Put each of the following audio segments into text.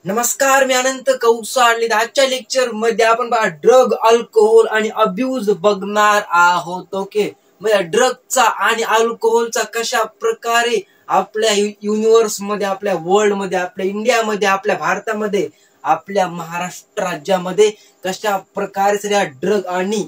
नमस्कार, मी अनंत कौसाडले. आजच्या लेक्चर मध्ये आपण बघा ड्रग, अल्कोहोल आणि अब्यूज बघणार आहोत. ओके, म्हणजे ड्रगचा आणि अल्कोहोलचा कशा प्रकारे आपल्या युनिव्हर्स मध्ये, आपल्या वर्ल्ड मध्ये, आपल्या इंडियामध्ये, आपल्या भारतामध्ये, आपल्या महाराष्ट्र राज्यामध्ये कशा प्रकारे सगळ्या ड्रग आणि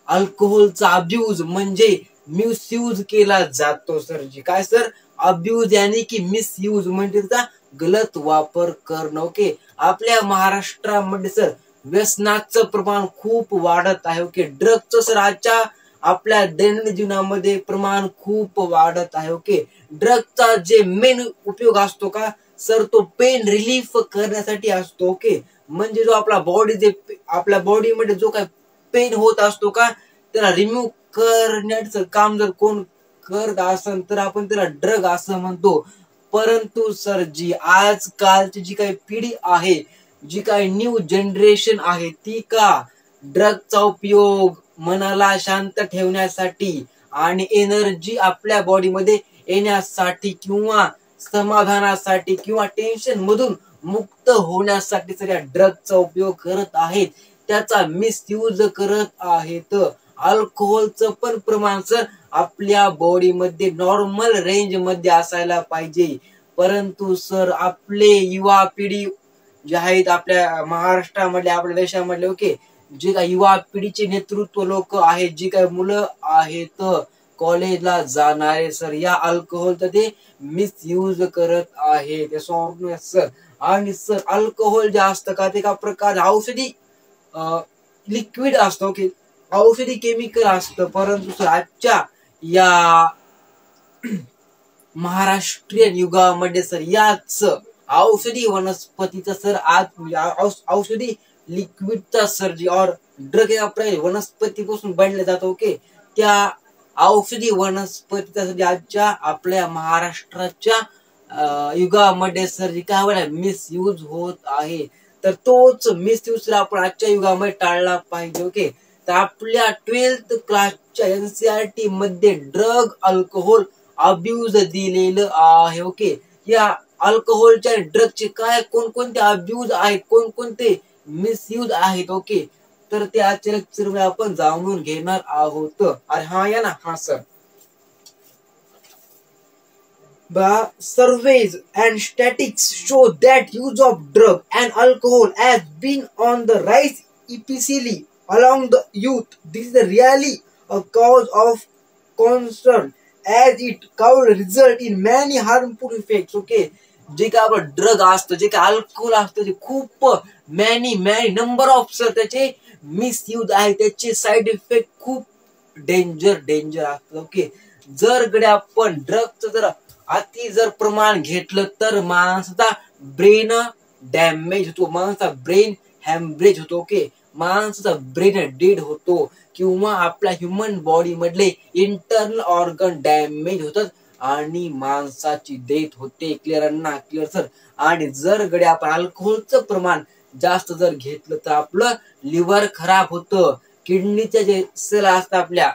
अल्कोहोलचा अब्यूज म्हणजे मिसयूज केला जातो. सर जी काय सर, अब्यूज यानी की मिसयूज म्हणजे त्याचा गलत वापर करणं. ओके, आपल्या महाराष्ट्रामध्ये सर व्यसनाचं प्रमाण खूप वाढत आहे. ओके, ड्रगचं सर आजच्या आपल्या दैनंदिन जीवनामध्ये प्रमाण खूप वाढत आहे. ओके, ड्रगचा जे मेन उपयोग असतो का सर, तो पेन रिलीफ करण्यासाठी असतो. ओके, म्हणजे जो आपला बॉडी जे आपल्या बॉडीमध्ये जो काही पेन होत असतो का त्याला रिमूव्ह करण्याचं काम जर कोण करत असेल तर आपण त्याला ड्रग असं म्हणतो. परंतु सर जी आजकालची जी काही पिढी आहे, जी काही न्यू जनरेशन आहे, ती का ड्रगचा उपयोग मनाला शांत ठेवण्यासाठी आणि एनर्जी आपल्या बॉडीमध्ये येण्यासाठी किंवा समाधानासाठी किंवा टेन्शन मधून मुक्त होण्यासाठी सगळ्या ड्रगचा उपयोग करत आहेत, त्याचा मिसयूज करत आहेत. अल्कोहोलचं पण प्रमाण सर आपल्या बॉडीमध्ये नॉर्मल रेंज मध्ये असायला पाहिजे. परंतु सर आपले युवा पिढी जे आहेत आपल्या महाराष्ट्रामधले, आपल्या देशामधले, ओके, जे काही युवा पिढीचे नेतृत्व लोक आहेत, जी काही मुलं आहेत कॉलेजला जाणारे सर, या अल्कोहोलचा ते मिसयूज करत आहेत सर. आणि सर अल्कोहोल जे असतं का ते एका प्रकार औषधी लिक्विड असतं. ओके, औषधी केमिकल असतं. परंतु सर आजच्या या महाराष्ट्रीयन युगामध्ये सर याच औषधी वनस्पतीचा सर आज औषधी लिक्विडचा सर जी और ड्रग या वनस्पतीपासून बनले जातो. ओके, त्या औषधी वनस्पतीचा सर आजच्या आपल्या महाराष्ट्राच्या युगामध्ये सर जी काय मिसयूज होत आहे, तर तोच मिसयूज आपण आजच्या युगामध्ये टाळला पाहिजे. ओके, तर आपल्या 12th क्लासच्या NCERT मध्ये ड्रग अल्कोहोल अब्यूज दिलेलं आहे. ओके, या अल्कोहोलच्या ड्रगचे काय कोणकोणते अब्यूज आहेत, कोणकोणते मिसयूज आहेत. ओके, तर ते आजच्या लेक्चर मध्ये आपण जाणून घेणार आहोत. अरे हा या ना, हा sir. Surveys and statistics show that use of drug and alcohol has been on the rise, especially along the youth. This is really a cause of concern as it could result in many harmful effects. Okay, जे काय आपलं drug असतं, जे काय alcohol असतं, जे खूप many number of sir त्याचे मिसयूज आहे, त्याचे साइड इफेक्ट खूप डेंजर असतं. ओके, जर कडे आपण ड्रगचं जर अति जर प्रमाण घेतलं तर माणसाचा ब्रेन डॅमेज होतो, माणसाचा ब्रेन हॅमरेज होतो. ओके, माणसाचा ब्रेन डेड होतो किंवा आपल्या ह्युमन बॉडी मधले इंटरनल ऑर्गन डॅमेज होतात आणि माणसाची डेथ होते. क्लिअर ना, क्लिअर सर. आणि जर गडे आपण अल्कोहोलचं प्रमाण जास्त जर घेतलं तर आपलं लिव्हर खराब होतं, किडनीच्या जे सेल असतात आपल्या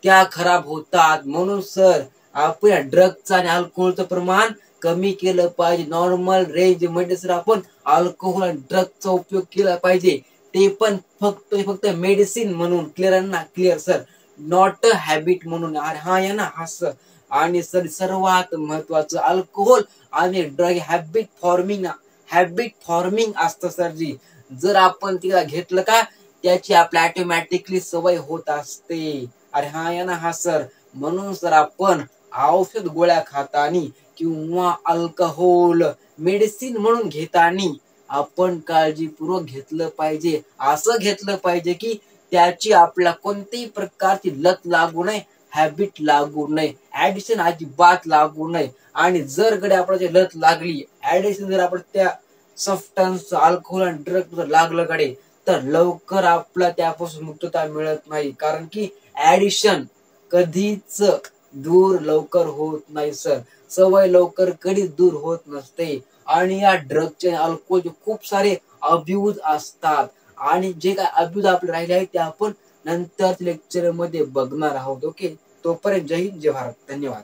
त्या खराब होतात. म्हणून सर आपण ड्रगचं आणि अल्कोहोलचं प्रमाण कमी केलं पाहिजे. नॉर्मल रेंज मध्ये सर आपण अल्कोहोल आणि ड्रगचा उपयोग केला पाहिजे, ते पण फक्त मेडिसिन म्हणून. क्लिअर ना, clear sir, not a habit म्हणून. अरे हा या ना, हा सर. आणि सर सर्वात महत्वाचं अल्कोहोल आणि ड्रग हॅबिट फॉर्मिंग असतं सर जी. जर आपण तिला घेतलं का त्याची आपल्या ऑटोमॅटिकली सवय होत असते. अरे हा या ना, हा सर. म्हणून सर आपण औषध गोळ्या खातानी किंवा अल्कोहोल मेडिसिन म्हणून घेतानी आपण काळजीपूर्वक घेतलं पाहिजे. असं घेतलं पाहिजे की त्याची आपल्या कोणत्याही प्रकारची लत लागू नये, हॅबिट लागू नये, ऍडिशन अजिबात लागू नये. आणि जर कडे आपल्याला लत लागली, ऍडिशन जर आपण त्या सबस्टन्स अल्कोहोल आणि ड्रग जर लागलं कडे, तर लवकर आपला त्यापासून मुक्तता मिळत नाही. कारण की ऍडिशन कधीच दूर लवकर होत नाही सर, सवय लवकर कधीच दूर होत नसते. आणि या ड्रगचे अल्कोहोलचे खूप सारे अब्यूज असतात आणि जे काय अब्यूज आपले राहिले आहेत ते आपण नंतर लेक्चर मध्ये बघणार आहोत. ओके, तोपर्यंत जय हिंद, जय भारत, धन्यवाद.